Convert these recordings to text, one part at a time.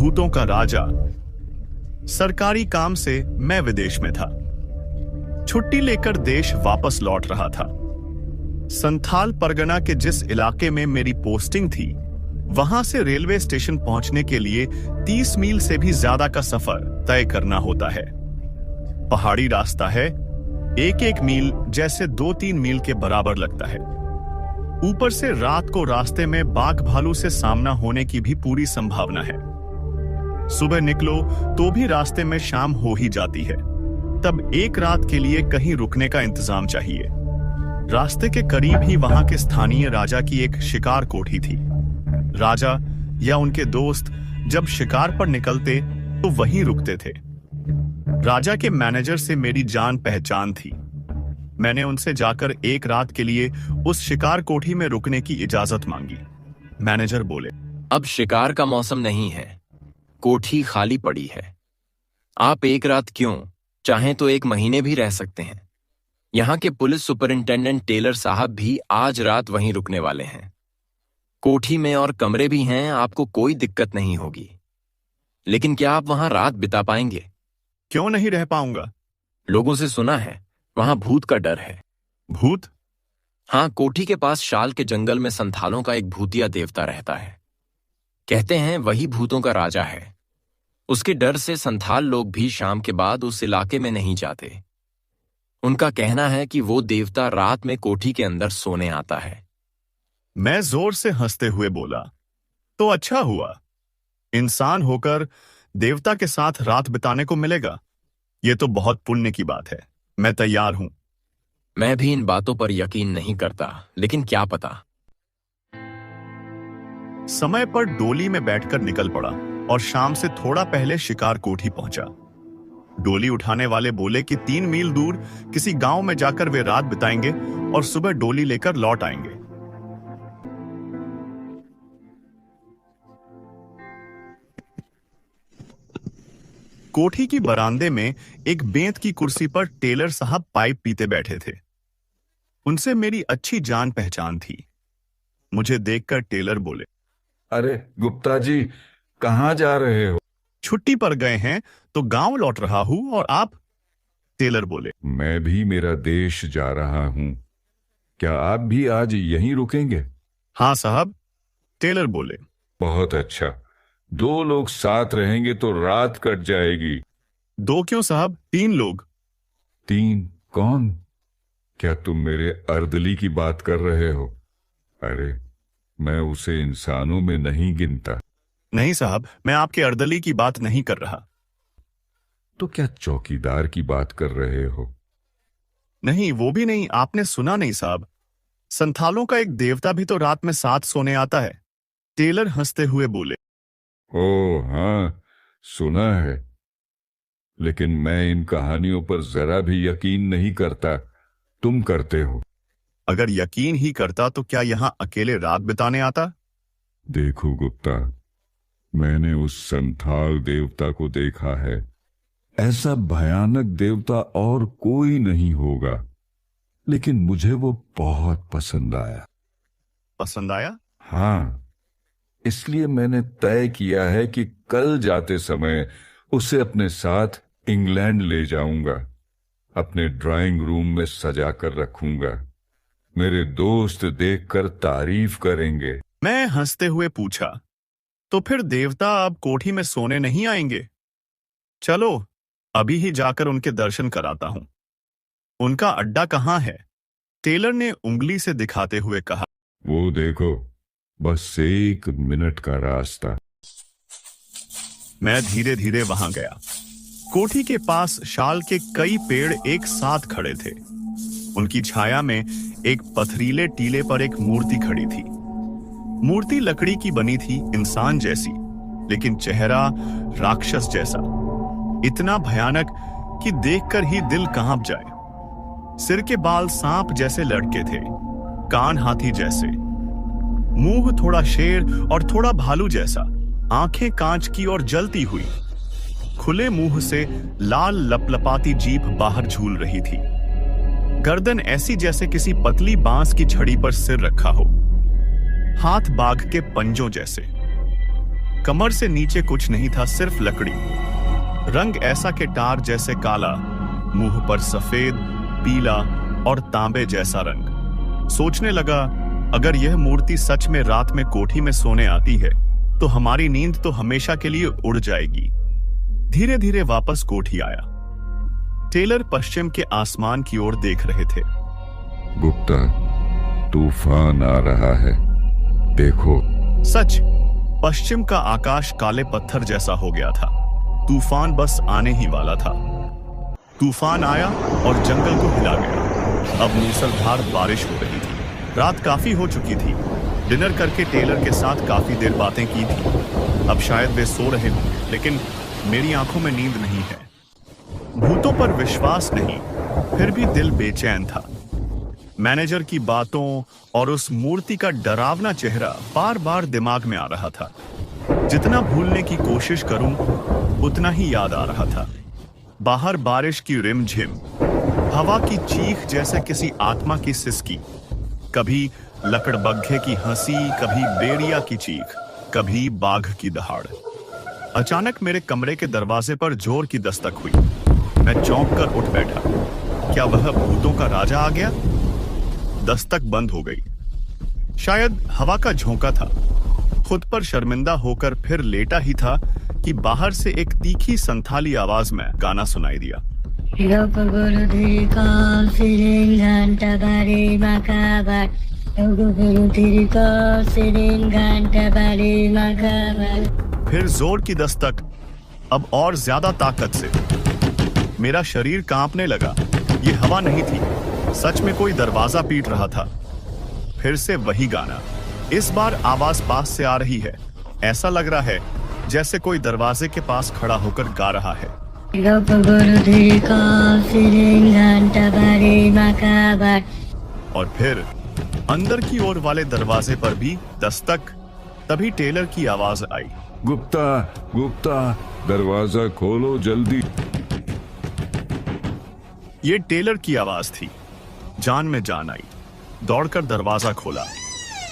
भूतों का राजा। सरकारी काम से मैं विदेश में था। छुट्टी लेकर देश वापस लौट रहा था। संथाल परगना के जिस इलाके में मेरी पोस्टिंग थी, वहां से रेलवे स्टेशन पहुंचने के लिए 30 मील से भी ज्यादा का सफर तय करना होता है। पहाड़ी रास्ता है, एक एक मील जैसे 2-3 मील के बराबर लगता है। ऊपर से रात को रास्ते में बाघ भालू से सामना होने की भी पूरी संभावना है। सुबह निकलो तो भी रास्ते में शाम हो ही जाती है। तब एक रात के लिए कहीं रुकने का इंतजाम चाहिए। रास्ते के करीब ही वहां के स्थानीय राजा की एक शिकार कोठी थी। राजा या उनके दोस्त जब शिकार पर निकलते तो वहीं रुकते थे। राजा के मैनेजर से मेरी जान पहचान थी। मैंने उनसे जाकर एक रात के लिए उस शिकार कोठी में रुकने की इजाजत मांगी। मैनेजर बोले, अब शिकार का मौसम नहीं है, कोठी खाली पड़ी है। आप एक रात क्यों, चाहें तो 1 महीने भी रह सकते हैं। यहाँ के पुलिस सुपरिंटेंडेंट टेलर साहब भी आज रात वहीं रुकने वाले हैं। कोठी में और कमरे भी हैं, आपको कोई दिक्कत नहीं होगी। लेकिन क्या आप वहां रात बिता पाएंगे? क्यों नहीं रह पाऊंगा? लोगों से सुना है वहां भूत का डर है। भूत? हाँ, कोठी के पास शाल के जंगल में संथालों का एक भूतिया देवता रहता है। कहते हैं वही भूतों का राजा है। उसके डर से संथाल लोग भी शाम के बाद उस इलाके में नहीं जाते। उनका कहना है कि वो देवता रात में कोठी के अंदर सोने आता है। मैं जोर से हंसते हुए बोला, तो अच्छा हुआ, इंसान होकर देवता के साथ रात बिताने को मिलेगा। यह तो बहुत पुण्य की बात है। मैं तैयार हूं। मैं भी इन बातों पर यकीन नहीं करता, लेकिन क्या पता। समय पर डोली में बैठकर निकल पड़ा और शाम से थोड़ा पहले शिकार कोठी पहुंचा। डोली उठाने वाले बोले कि 3 मील दूर किसी गांव में जाकर वे रात बिताएंगे और सुबह डोली लेकर लौट आएंगे। कोठी की बरामदे में एक बेंत की कुर्सी पर टेलर साहब पाइप पीते बैठे थे। उनसे मेरी अच्छी जान पहचान थी। मुझे देखकर टेलर बोले, अरे गुप्ता जी, कहाँ जा रहे हो? छुट्टी पर गए हैं तो गांव लौट रहा हूं। और आप? टेलर बोले, मैं भी मेरा देश जा रहा हूं। क्या आप भी आज यहीं रुकेंगे? हाँ साहब, टेलर बोले। बहुत अच्छा, 2 लोग साथ रहेंगे तो रात कट जाएगी। 2 क्यों साहब, 3 लोग। 3 कौन? क्या तुम मेरे अर्दली की बात कर रहे हो? अरे, मैं उसे इंसानों में नहीं गिनता। नहीं साहब, मैं आपके अर्दली की बात नहीं कर रहा। तो क्या चौकीदार की बात कर रहे हो? नहीं, वो भी नहीं। आपने सुना नहीं साहब, संथालों का एक देवता भी तो रात में साथ सोने आता है। टेलर हंसते हुए बोले, ओह हाँ, सुना है, लेकिन मैं इन कहानियों पर जरा भी यकीन नहीं करता। तुम करते हो? अगर यकीन ही करता तो क्या यहां अकेले रात बिताने आता? देखो गुप्ता, मैंने उस संथाल देवता को देखा है। ऐसा भयानक देवता और कोई नहीं होगा। लेकिन मुझे वो बहुत पसंद आया। पसंद आया? हाँ, इसलिए मैंने तय किया है कि कल जाते समय उसे अपने साथ इंग्लैंड ले जाऊंगा। अपने ड्राइंग रूम में सजा कर रखूंगा। मेरे दोस्त देखकर तारीफ करेंगे। मैं हंसते हुए पूछा, तो फिर देवता अब कोठी में सोने नहीं आएंगे? चलो अभी ही जाकर उनके दर्शन कराता हूं। उनका अड्डा कहाँ है? टेलर ने उंगली से दिखाते हुए कहा। वो देखो, बस 1 मिनट का रास्ता। मैं धीरे धीरे वहां गया। कोठी के पास शाल के कई पेड़ एक साथ खड़े थे। उनकी छाया में एक पथरीले टीले पर एक मूर्ति खड़ी थी। मूर्ति लकड़ी की बनी थी, इंसान जैसी, लेकिन चेहरा राक्षस जैसा। इतना भयानक कि देखकर ही दिल कांप जाए। सिर के बाल सांप जैसे लटके थे, कान हाथी जैसे, मुंह थोड़ा शेर और थोड़ा भालू जैसा, आंखें कांच की और जलती हुई। खुले मुंह से लाल लपलपाती जीभ बाहर झूल रही थी। गर्दन ऐसी जैसे किसी पतली बांस की छड़ी पर सिर रखा हो। हाथ बाघ के पंजों जैसे। कमर से नीचे कुछ नहीं था, सिर्फ लकड़ी। रंग ऐसा कि टार जैसे काला, मुंह पर सफेद, पीला और तांबे जैसा रंग। सोचने लगा, अगर यह मूर्ति सच में रात में कोठी में सोने आती है तो हमारी नींद तो हमेशा के लिए उड़ जाएगी। धीरे धीरे वापस कोठी आया। टेलर पश्चिम के आसमान की ओर देख रहे थे। गुप्ता, तूफान आ रहा है, देखो। सच, पश्चिम का आकाश काले पत्थर जैसा हो गया था। तूफान बस आने ही वाला था। तूफान आया और जंगल को हिला गया। अब मूसलाधार बारिश हो रही थी। रात काफी हो चुकी थी। डिनर करके टेलर के साथ काफी देर बातें की थी। अब शायद वे सो रहे हों, लेकिन मेरी आंखों में नींद नहीं है। भूतों पर विश्वास नहीं, फिर भी दिल बेचैन था। मैनेजर की बातों और उस मूर्ति का डरावना चेहरा बार बार दिमाग में आ रहा था। जितना भूलने की कोशिश करूं, उतना ही याद आ रहा था। बाहर बारिश की रिमझिम, हवा की चीख जैसे किसी आत्मा की सिसकी, कभी लकड़बग्घे की हंसी, कभी बेड़िया की चीख, कभी बाघ की दहाड़। अचानक मेरे कमरे के दरवाजे पर जोर की दस्तक हुई। मैं चौंक कर उठ बैठा। क्या वह भूतों का राजा आ गया? दस्तक बंद हो गई। शायद हवा का झोंका था। खुद पर शर्मिंदा होकर फिर लेटा ही था कि बाहर से एक तीखी संथाली आवाज में गाना सुनाई दिया। फिर जोर की दस्तक, अब और ज्यादा ताकत से। मेरा शरीर कांपने लगा। ये हवा नहीं थी, सच में कोई दरवाजा पीट रहा था। फिर से वही गाना। इस बार आवाज पास से आ रही है। ऐसा लग रहा है जैसे कोई दरवाजे के पास खड़ा होकर गा रहा है। और फिर अंदर की ओर वाले दरवाजे पर भी दस्तक। तभी टेलर की आवाज आई, गुप्ता, गुप्ता, दरवाजा खोलो जल्दी। ये टेलर की आवाज थी। जान में जान आई। दौड़कर दरवाजा खोला।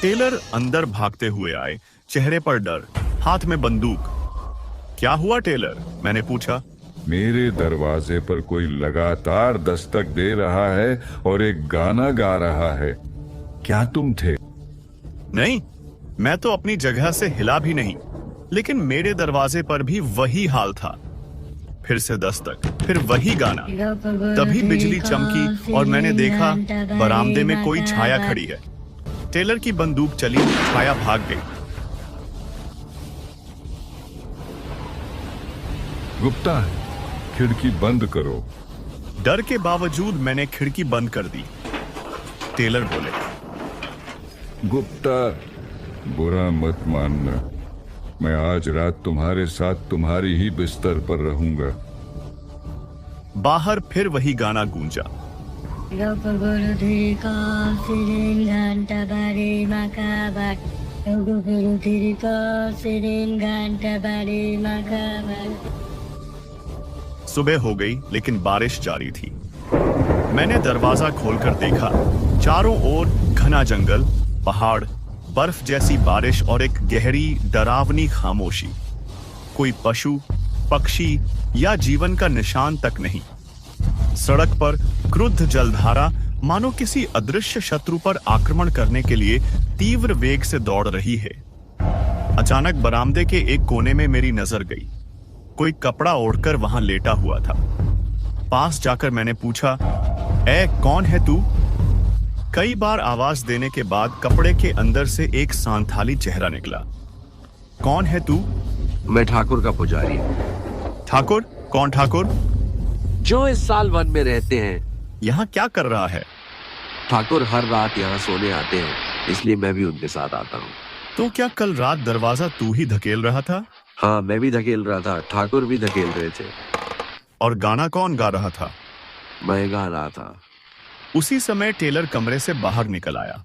टेलर अंदर भागते हुए आए, चेहरे पर डर, हाथ में बंदूक। क्या हुआ टेलर? मैंने पूछा। मेरे दरवाजे पर कोई लगातार दस्तक दे रहा है और एक गाना गा रहा है। क्या तुम थे? नहीं, मैं तो अपनी जगह से हिला भी नहीं, लेकिन मेरे दरवाजे पर भी वही हाल था। फिर से दस्तक, फिर वही गाना। तभी बिजली चमकी और मैंने देखा बरामदे में कोई छाया खड़ी है। टेलर की बंदूक चली, छाया भाग गई। गुप्ता, खिड़की बंद करो। डर के बावजूद मैंने खिड़की बंद कर दी। टेलर बोले, गुप्ता, बुरा मत मानना। मैं आज रात तुम्हारे साथ तुम्हारी ही बिस्तर पर रहूंगा। बाहर फिर वही गाना गूंजा। सुबह हो गई, लेकिन बारिश जारी थी। मैंने दरवाजा खोलकर देखा। चारों ओर घना जंगल, पहाड़, बर्फ जैसी बारिश और एक गहरी डरावनी खामोशी। कोई पशु, पक्षी या जीवन का निशान तक नहीं। सड़क पर क्रुद्ध जलधारा मानो किसी अदृश्य शत्रु पर आक्रमण करने के लिए तीव्र वेग से दौड़ रही है। अचानक बरामदे के एक कोने में मेरी नजर गई। कोई कपड़ा ओढ़कर वहां लेटा हुआ था। पास जाकर मैंने पूछा, ए, कौन है तू? कई बार आवाज देने के बाद कपड़े के अंदर से एक सांथाली चेहरा निकला। कौन है तू? मैं ठाकुर का पुजारी। ठाकुर? कौन ठाकुर? जो इस साल वन में रहते हैं। यहाँ क्या कर रहा है? ठाकुर हर रात यहाँ सोने आते हैं, इसलिए मैं भी उनके साथ आता हूँ। तो क्या कल रात दरवाजा तू ही धकेल रहा था? हाँ, मैं भी धकेल रहा था, ठाकुर भी धकेल रहे थे। और गाना कौन गा रहा था? मैं गा रहा था। उसी समय टेलर कमरे से बाहर निकल आया।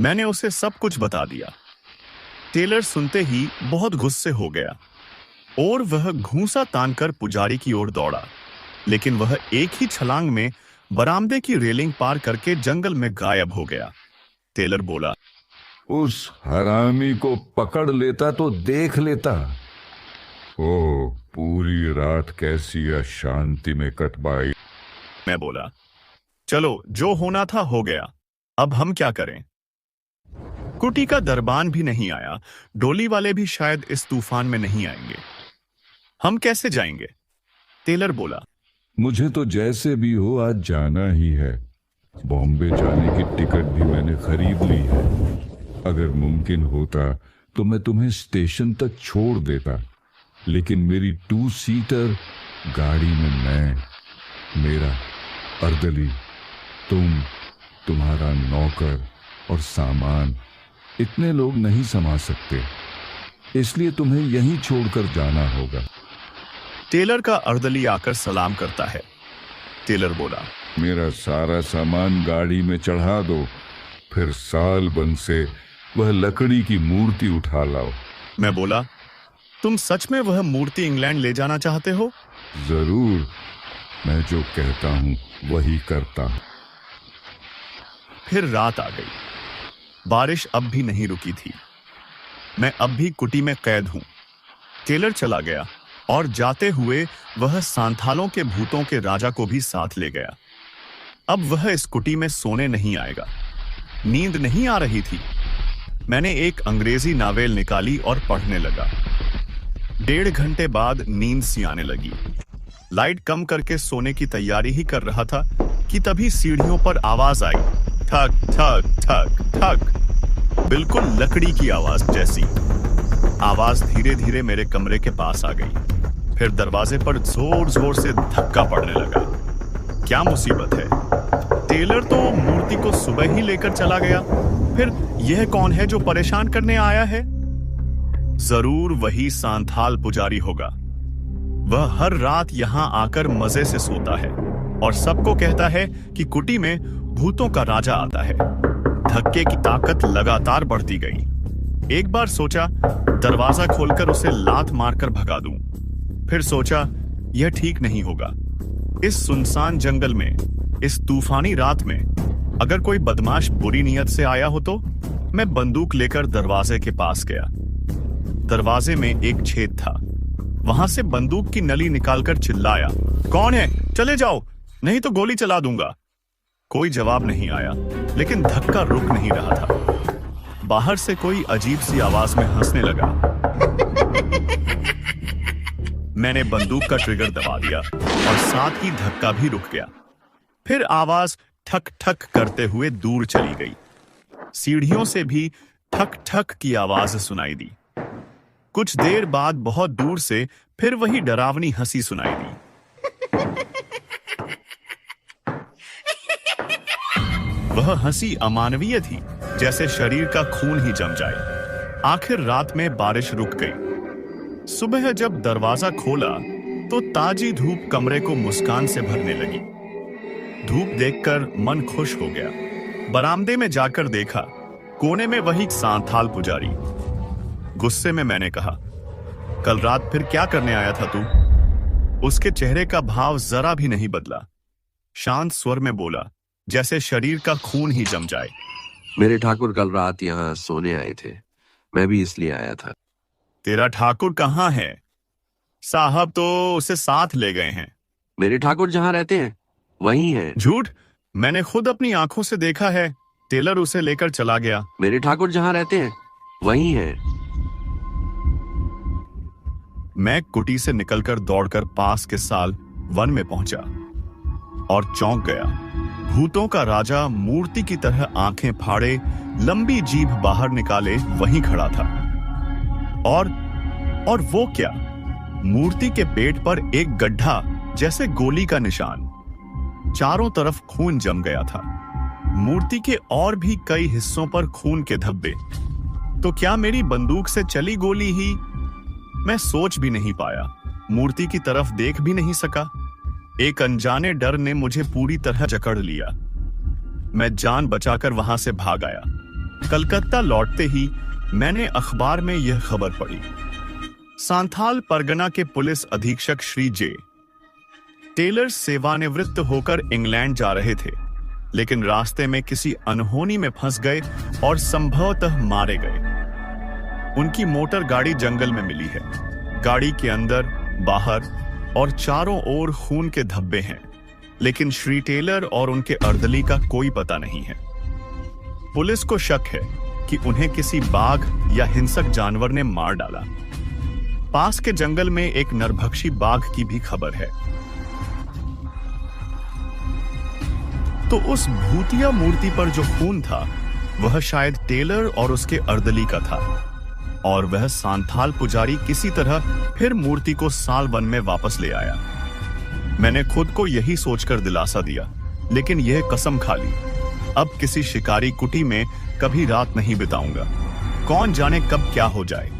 मैंने उसे सब कुछ बता दिया। टेलर सुनते ही बहुत गुस्से हो गया और वह घूंसा तानकर पुजारी की ओर दौड़ा, लेकिन वह एक ही छलांग में बरामदे की रेलिंग पार करके जंगल में गायब हो गया। टेलर बोला, उस हरामी को पकड़ लेता तो देख लेता। ओ, पूरी रात कैसी अशांति में कटवाई। मैं बोला, चलो जो होना था हो गया, अब हम क्या करें? कुटी का दरबान भी नहीं आया, डोली वाले भी शायद इस तूफान में नहीं आएंगे। हम कैसे जाएंगे? टेलर बोला, मुझे तो जैसे भी हो आज जाना ही है। बॉम्बे जाने की टिकट भी मैंने खरीद ली है। अगर मुमकिन होता तो मैं तुम्हें स्टेशन तक छोड़ देता, लेकिन मेरी 2 सीटर गाड़ी में मैं, मेरा अर्दली, तुम्हारा नौकर और सामान, इतने लोग नहीं संभाल सकते, इसलिए तुम्हें यहीं छोड़कर जाना होगा। टेलर का अर्दली आकर सलाम करता है। टेलर बोला, मेरा सारा सामान गाड़ी में चढ़ा दो, फिर साल बन से वह लकड़ी की मूर्ति उठा लाओ। मैं बोला, तुम सच में वह मूर्ति इंग्लैंड ले जाना चाहते हो? जरूर, मैं जो कहता हूं वही करता हूं। फिर रात आ गई। बारिश अब भी नहीं रुकी थी। मैं अब भी कुटी में कैद हूं। टेलर चला गया और जाते हुए वह सांथालों के भूतों के राजा को भी साथ ले गया। अब वह इस कुटी में सोने नहीं आएगा। नींद नहीं आ रही थी। मैंने एक अंग्रेजी नावेल निकाली और पढ़ने लगा। 1.5 घंटे बाद नींद सी आने लगी। लाइट कम करके सोने की तैयारी ही कर रहा था कि तभी सीढ़ियों पर आवाज आई, ठक ठक ठक ठक, बिल्कुल लकड़ी की आवाज जैसी। आवाज धीरे धीरे मेरे कमरे के पास आ गई। फिर दरवाजे पर जोर जोर से धक्का पड़ने लगा। क्या मुसीबत है? टेलर तो मूर्ति को सुबह ही लेकर चला गया, फिर यह कौन है जो परेशान करने आया है? जरूर वही सांथाल पुजारी होगा। वह हर रात यहां आकर मजे से सोता है और सबको कहता है कि कुटी में भूतों का राजा आता है। धक्के की ताकत लगातार बढ़ती गई। एक बार सोचा दरवाजा खोलकर उसे लात मारकर भगा दूं। फिर सोचा यह ठीक नहीं होगा। इस सुनसान जंगल में, इस तूफानी रात में अगर कोई बदमाश बुरी नीयत से आया हो तो? मैं बंदूक लेकर दरवाजे के पास गया। दरवाजे में एक छेद था। वहां से बंदूक की नली निकालकर चिल्लाया, कौन है? चले जाओ, नहीं तो गोली चला दूंगा। कोई जवाब नहीं आया, लेकिन धक्का रुक नहीं रहा था। बाहर से कोई अजीब सी आवाज में हंसने लगा। मैंने बंदूक का ट्रिगर दबा दिया और साथ ही धक्का भी रुक गया। फिर आवाज ठक ठक करते हुए दूर चली गई। सीढ़ियों से भी ठक ठक की आवाज सुनाई दी। कुछ देर बाद बहुत दूर से फिर वही डरावनी हंसी सुनाई दी। वह हंसी अमानवीय थी, जैसे शरीर का खून ही जम जाए। आखिर रात में बारिश रुक गई। सुबह जब दरवाजा खोला तो ताजी धूप कमरे को मुस्कान से भरने लगी। धूप देखकर मन खुश हो गया। बरामदे में जाकर देखा, कोने में वही सांथाल पुजारी। गुस्से में मैंने कहा, कल रात फिर क्या करने आया था तू? उसके चेहरे का भाव जरा भी नहीं बदला। शांत स्वर में बोला, जैसे शरीर का खून ही जम जाए, मेरे ठाकुर कल रात यहाँ सोने आए थे, मैं भी इसलिए आया था। तेरा ठाकुर कहाँ है? साहब तो उसे साथ ले गए हैं। मेरे ठाकुर जहाँ रहते हैं वही हैं। झूठ, मैंने खुद अपनी आंखों से देखा है। टेलर उसे लेकर चला गया। मेरे ठाकुर जहाँ रहते हैं वही हैं। मैं कुटी से निकलकर दौड़कर पास के साल वन में पहुंचा और चौंक गया। भूतों का राजा मूर्ति की तरह आंखें फाड़े, लंबी जीभ बाहर निकाले वहीं खड़ा था। और वो क्या? मूर्ति के पेट पर एक गड्ढा, जैसे गोली का निशान। चारों तरफ खून जम गया था। मूर्ति के और भी कई हिस्सों पर खून के धब्बे। तो क्या मेरी बंदूक से चली गोली ही? मैं सोच भी नहीं पाया, मूर्ति की तरफ देख भी नहीं सका। एक अनजाने डर ने मुझे पूरी तरह जकड़ लिया। मैं जान बचाकर वहां से भाग आया। कलकत्ता लौटते ही मैंने अखबार में यह खबर पढ़ी, सांथाल परगना के पुलिस अधीक्षक श्री जे टेलर सेवानिवृत्त होकर इंग्लैंड जा रहे थे। लेकिन रास्ते में किसी अनहोनी में फंस गए और संभवतः मारे गए। उनकी मोटर गाड़ी जंगल में मिली है। गाड़ी के अंदर, बाहर और चारों ओर खून के धब्बे हैं, लेकिन श्री टेलर और उनके अर्दली का कोई पता नहीं है। पुलिस को शक है कि उन्हें किसी बाघ या हिंसक जानवर ने मार डाला। पास के जंगल में एक नरभक्षी बाघ की भी खबर है। तो उस भूतिया मूर्ति पर जो खून था वह शायद टेलर और उसके अर्दली का था, और वह सांथाल पुजारी किसी तरह फिर मूर्ति को साल वन में वापस ले आया। मैंने खुद को यही सोचकर दिलासा दिया, लेकिन यह कसम खा ली, अब किसी शिकारी कुटी में कभी रात नहीं बिताऊंगा। कौन जाने कब क्या हो जाए।